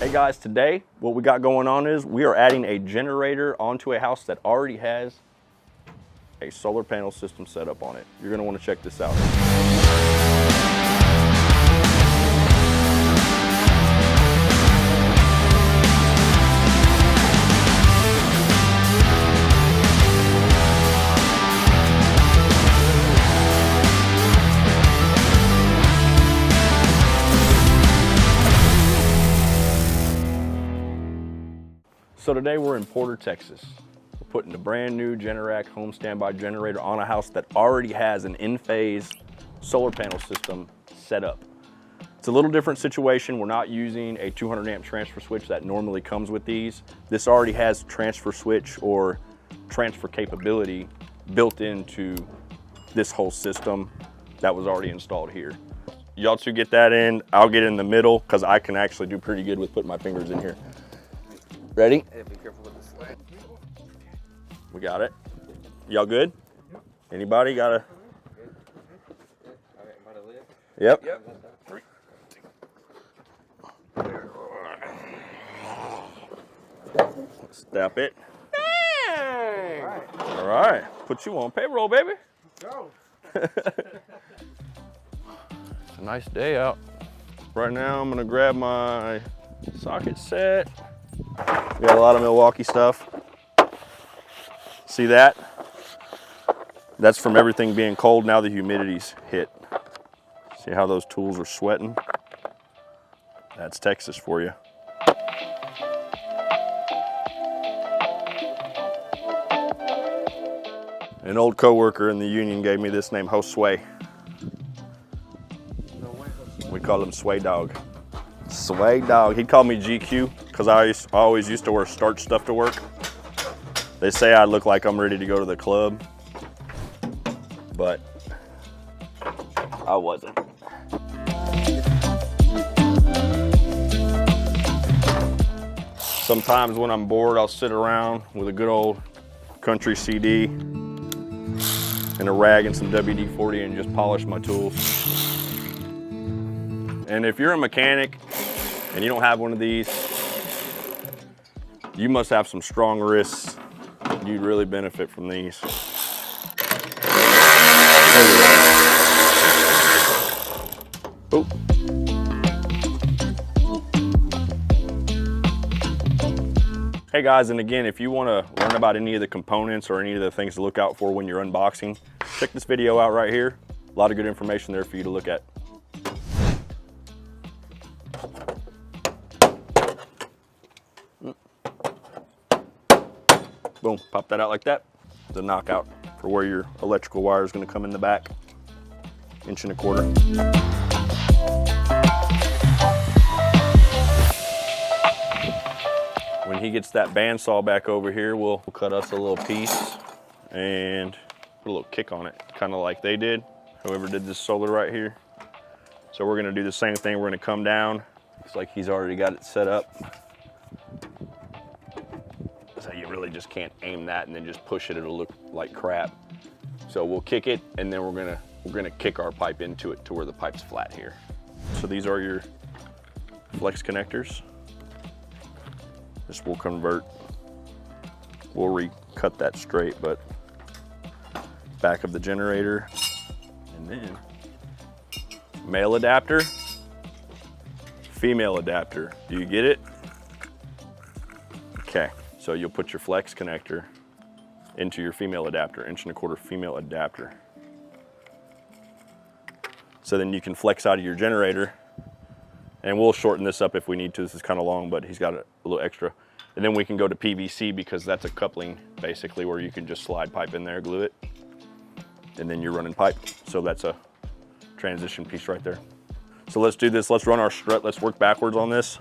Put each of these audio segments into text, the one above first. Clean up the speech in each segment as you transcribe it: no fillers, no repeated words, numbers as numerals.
Hey guys, today what we got going on is we are adding a generator onto a house that already has a solar panel system set up on it. You're going to want to check this out. So today we're in Porter, Texas. We're putting a brand new Generac home standby generator on a house that already has an Enphase solar panel system set up. It's a little different situation. We're not using a 200 amp transfer switch that normally comes with these. This already has transfer switch or transfer capability built into this whole system that was already installed here. Y'all two get that in, I'll get in the middle because I can actually do pretty good with putting my fingers in here. Ready? Hey, be careful with the slide. We got it. Y'all good? Yep. Anybody got a? Yep. Step it. Dang. All right. Put you on payroll, baby. Go. It's a nice day out. Right now, I'm gonna grab my socket set. We got a lot of Milwaukee stuff. See that? That's from everything being cold. Now the humidity's hit. See how those tools are sweating? That's Texas for you. An old coworker in the union gave me this name, Josue. We call him Sway Dog. Sway Dog. He'd call me GQ because I always used to wear starch stuff to work. They say I look like I'm ready to go to the club, but I wasn't. Sometimes when I'm bored, I'll sit around with a good old country CD and a rag and some WD-40 and just polish my tools. And if you're a mechanic and you don't have one of these, you must have some strong wrists. You'd really benefit from these. Oh. Hey guys, and again, if you want to learn about any of the components or any of the things to look out for when you're unboxing, check this video out right here. A lot of good information there for you to look at. Boom, pop that out like that. The knockout for where your electrical wire is going to come in the back. 1.25 inches. When he gets that bandsaw back over here, we'll cut us a little piece and put a little kick on it, kind of like they did, whoever did this solar right here. So we're going to do the same thing. We're going to come down. Looks like he's already got it set up. So you really just can't aim that and then just push it, it'll look like crap. So we'll kick it and then we're gonna kick our pipe into it to where the pipe's flat here. So these are your flex connectors. This will convert, we'll recut that straight, but back of the generator. And then male adapter, female adapter. Do you get it? Okay. So you'll put your flex connector into your female adapter, 1.25 inch female adapter. So then you can flex out of your generator, and we'll shorten this up if we need to. This is kind of long, but he's got a little extra. And then we can go to PVC because that's a coupling basically where you can just slide pipe in there, glue it, and then you're running pipe. So that's a transition piece right there. So let's do this. Let's run our strut. Let's work backwards on this.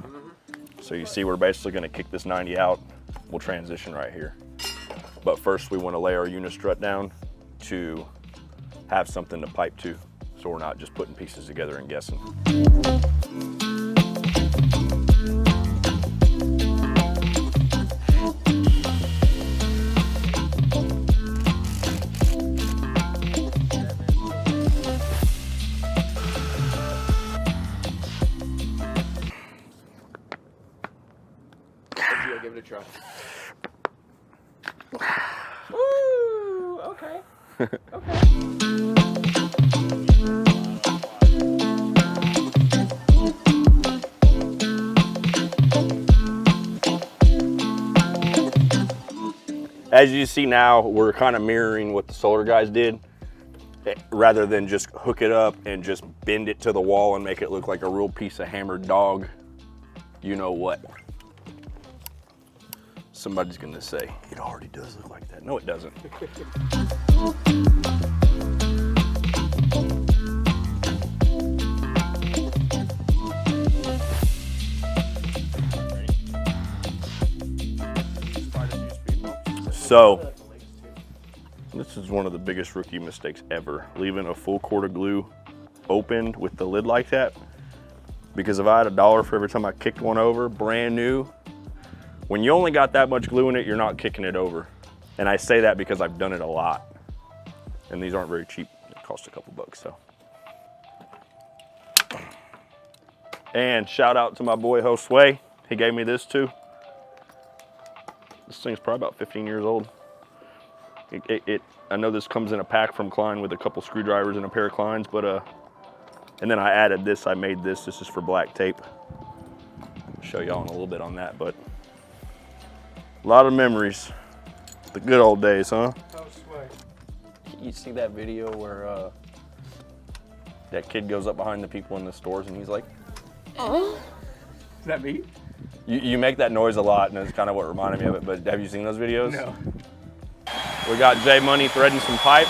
So you see we're basically going to kick this 90 out. We'll transition right here. But first we want to lay our unistrut down to have something to pipe to, so we're not just putting pieces together and guessing. video, give it a try. Woo! Okay. Okay. As you see now, we're kind of mirroring what the solar guys did, rather than just hook it up and just bend it to the wall and make it look like a real piece of hammered dog. You know what? Somebody's gonna say, it already does look like that. No, it doesn't. So, this is one of the biggest rookie mistakes ever, leaving a full quart of glue opened with the lid like that. Because if I had $1 for every time I kicked one over, brand new, when you only got that much glue in it, you're not kicking it over. And I say that because I've done it a lot. And these aren't very cheap. They cost a couple bucks, so. And shout out to my boy Josue. He gave me this too. This thing's probably about 15 years old. I know this comes in a pack from Klein with a couple screwdrivers and a pair of Kleins, but and then I added this, I made this. This is for black tape. I'll show y'all in a little bit on that, but a lot of memories. The good old days, huh? Oh, sweet. You see that video where That kid goes up behind the people in the stores and he's like, is that me? You make that noise a lot, and it's kind of what reminded me of it, but have you seen those videos? No. We got J Money threading some pipe.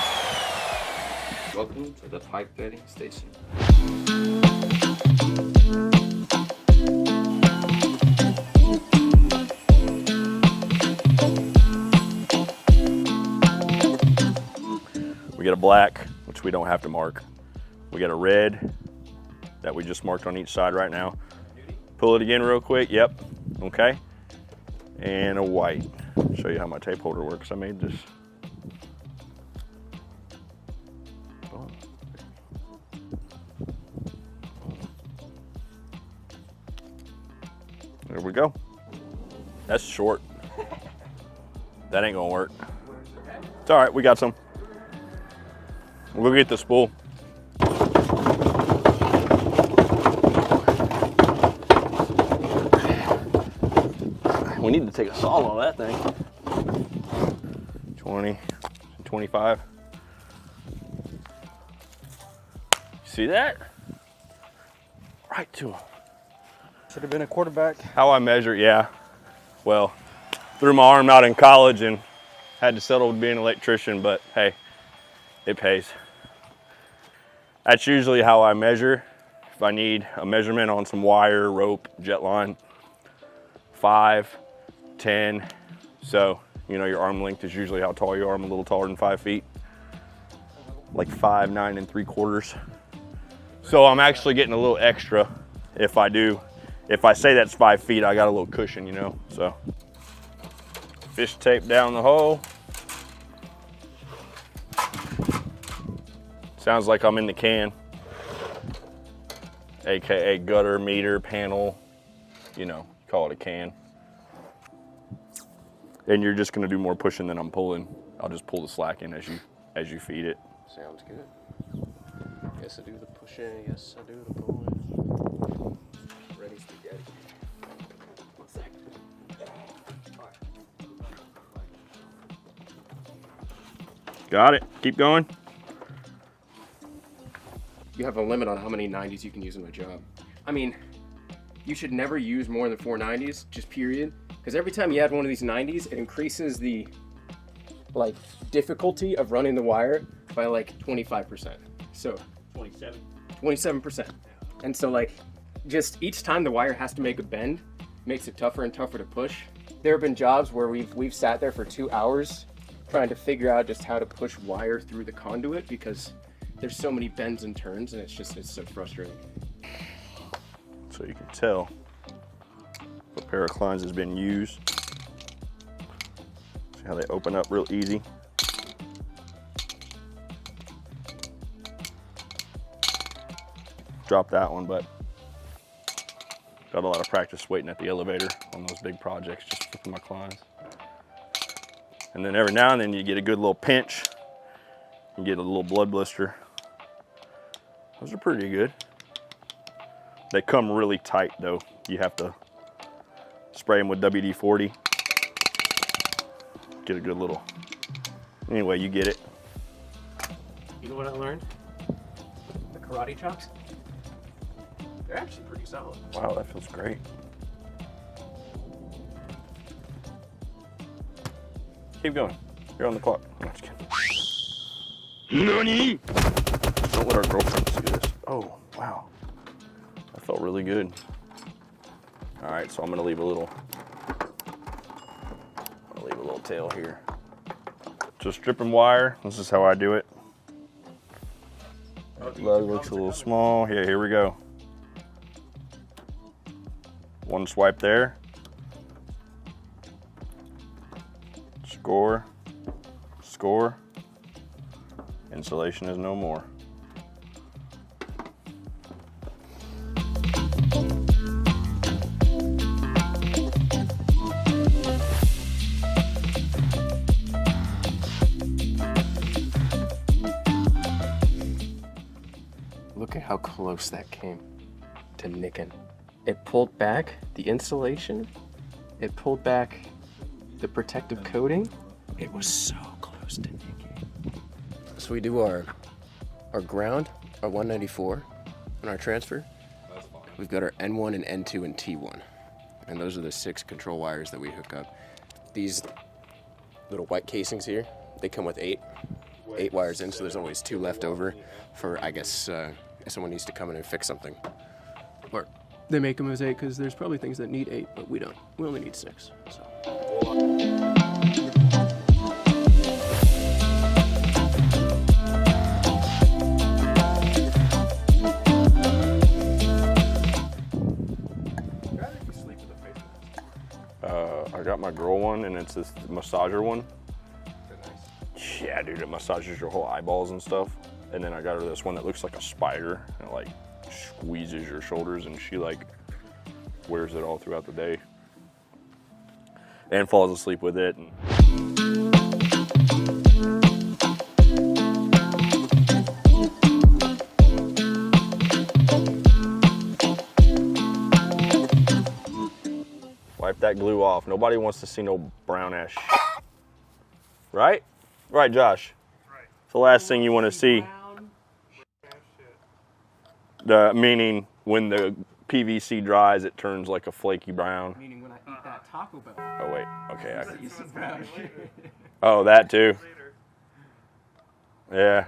Welcome to the pipe threading station. We get a black, which we don't have to mark. We get a red that we just marked on each side right now. Pull it again real quick, yep, okay. And a white. I'll show you how my tape holder works. I made this. There we go. That's short. That ain't gonna work. It's all right, we got some. We'll go get the spool. We need to take a saw on that thing. 20, 25. See that? Right to him. Should have been a quarterback. How I measure, yeah. Well, threw my arm out in college and had to settle with being an electrician, but hey, it pays. That's usually how I measure. If I need a measurement on some wire, rope, jet line, 5, 10. So, you know, your arm length is usually how tall you are. I'm a little taller than 5 feet. Like 5, 9 3/4. So I'm actually getting a little extra if I do. If I say that's 5 feet, I got a little cushion, you know, so. Fish tape down the hole. Sounds like I'm in the can. AKA gutter, meter, panel, you know, call it a can. And you're just gonna do more pushing than I'm pulling. I'll just pull the slack in as you feed it. Sounds good. Yes, I do the pushing. Yes, I do the pulling. Ready, spaghetti. 1 second. Got it. Keep going. You have a limit on how many 90s you can use in a job. I mean, you should never use more than 4 90s, just period. Because every time you add one of these 90s, it increases the like difficulty of running the wire by like 25%. So 27%. And so like just each time the wire has to make a bend, makes it tougher and tougher to push. There have been jobs where we've sat there for 2 hours trying to figure out just how to push wire through the conduit because there's so many bends and turns, and it's so frustrating. So you can tell a pair of Kleins has been used. See how they open up real easy. Drop that one, but Got a lot of practice waiting at the elevator on those big projects, just flipping my clients. And then every now and then you get a good little pinch. You get a little blood blister. Those are pretty good. They come really tight though. You have to spray them with WD-40. Get a good little, anyway, you get it. You know what I learned? The karate chops. They're actually pretty solid. Wow, that feels great. Keep going. You're on the clock. I'm just kidding. NANI? Don't let our girlfriend see this. Oh, wow. That felt really good. All right, so I'm gonna leave a little tail here. Just stripping wire. This is how I do it. Lug looks a little small. Yeah, here we go. One swipe there. Score. Score. Insulation is no more. Look at how close that came to nicking. It pulled back the insulation. It pulled back the protective coating. It was so close to nicking. So we do our ground, our 194, and our transfer. We've got our N1 and N2 and T1. And those are the 6 control wires that we hook up. These little white casings here, they come with 8 wires in, so there's always 2 left over for, I guess, if someone needs to come in and fix something. Or they make them as 8 because there's probably things that need 8, but we don't. We only need 6. So. I got my girl one, and it's this massager one. Yeah, dude, it massages your whole eyeballs and stuff. And then I got her this one that looks like a spider, and it like squeezes your shoulders, and she like wears it all throughout the day and falls asleep with it. Wipe that glue off. Nobody wants to see no brown ass shit. Right? Right, Josh? Right. It's the last thing you want to see. Meaning when the PVC dries, it turns like a flaky brown. Meaning when I eat that Taco Bell. Oh wait, okay. Oh, that too. Yeah.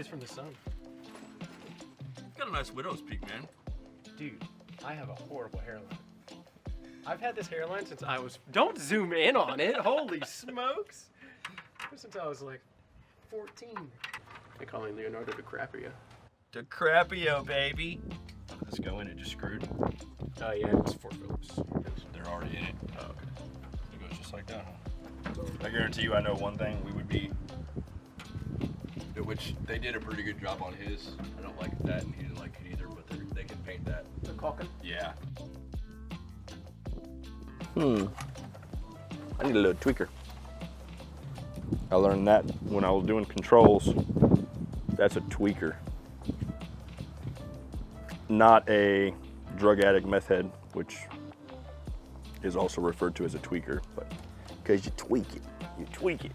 From the sun. Got a nice widow's peak, man. Dude, I have a horrible hairline. I've had this hairline since I was... Don't zoom in on it. Holy smokes. Since I was like 14. They call me Leonardo DiCaprio. DiCaprio, baby. How did this go in? It just screwed? Oh, yeah, it was 4 Phillips. They're already in it. Oh, okay. It goes just like that, huh? I guarantee you I know one thing. We would be... Which they did a pretty good job on his. I don't like that, and he didn't like it either, but they can paint that. The caulking? Yeah. I need a little tweaker. I learned that when I was doing controls. That's a tweaker. Not a drug addict meth head, which is also referred to as a tweaker, but because you tweak it, you tweak it.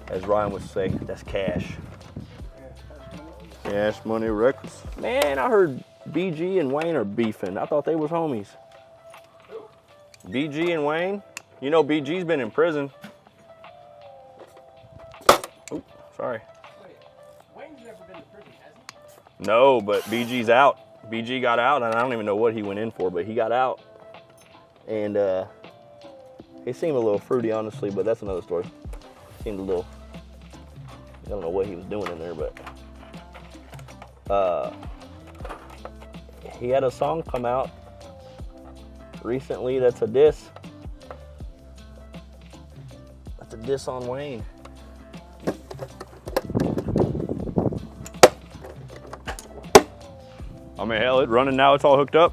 As Ryan would say, that's cash. Cash Money Records. Man, I heard BG and Wayne are beefing. I thought they was homies. BG and Wayne? You know, BG's been in prison. Oop, sorry. Wait, Wayne's never been to prison, has he? No, but BG's out. BG got out, and I don't even know what he went in for, but he got out. And he seemed a little fruity, honestly, but that's another story. Seemed a little, I don't know what he was doing in there, but he had a song come out recently that's a diss. That's a diss on Wayne. I mean, hell, it's running now. It's all hooked up.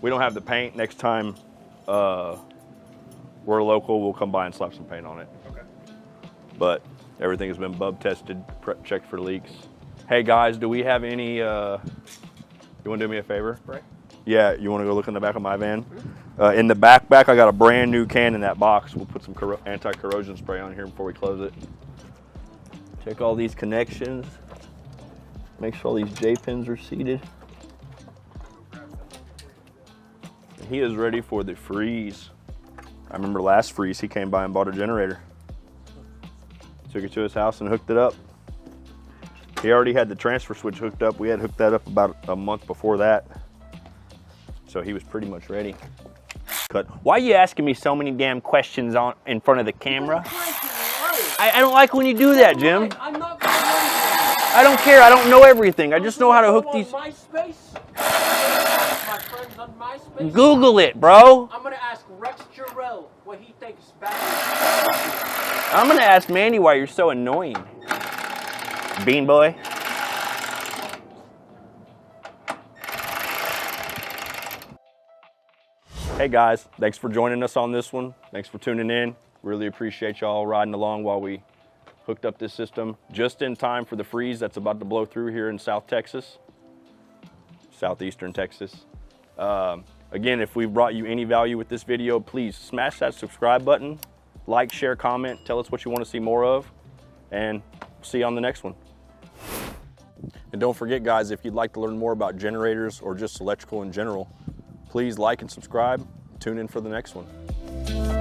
We don't have the paint. Next time we're local, we'll come by and slap some paint on it. Okay. But everything has been bub tested, checked for leaks. Hey guys, do we have any, you want to do me a favor? Spray? Yeah, you want to go look in the back of my van? In the backpack, I got a brand new can in that box. We'll put some anti-corrosion spray on here before we close it. Check all these connections. Make sure all these J-pins are seated. And he is ready for the freeze. I remember last freeze, he came by and bought a generator. Took it to his house and hooked it up. He already had the transfer switch hooked up. We had hooked that up about a month before that. So he was pretty much ready. Cut. Why are you asking me so many damn questions in front of the camera? I don't like when you do that, Jim. I'm not going to I don't care. I don't know everything. I just know how to hook these. MySpace? My friends on MySpace? Google it, bro. I'm going to ask Rex Jarrell what he thinks about I'm gonna ask Mandy why you're so annoying. Bean boy. Hey guys, thanks for joining us on this one. Thanks for tuning in. Really appreciate y'all riding along while we hooked up this system just in time for the freeze that's about to blow through here in South Texas, southeastern Texas. Again, if we've brought you any value with this video, please smash that subscribe button, like, share, comment, tell us what you want to see more of, and see you on the next one. And don't forget guys, if you'd like to learn more about generators or just electrical in general, please like and subscribe. Tune in for the next one.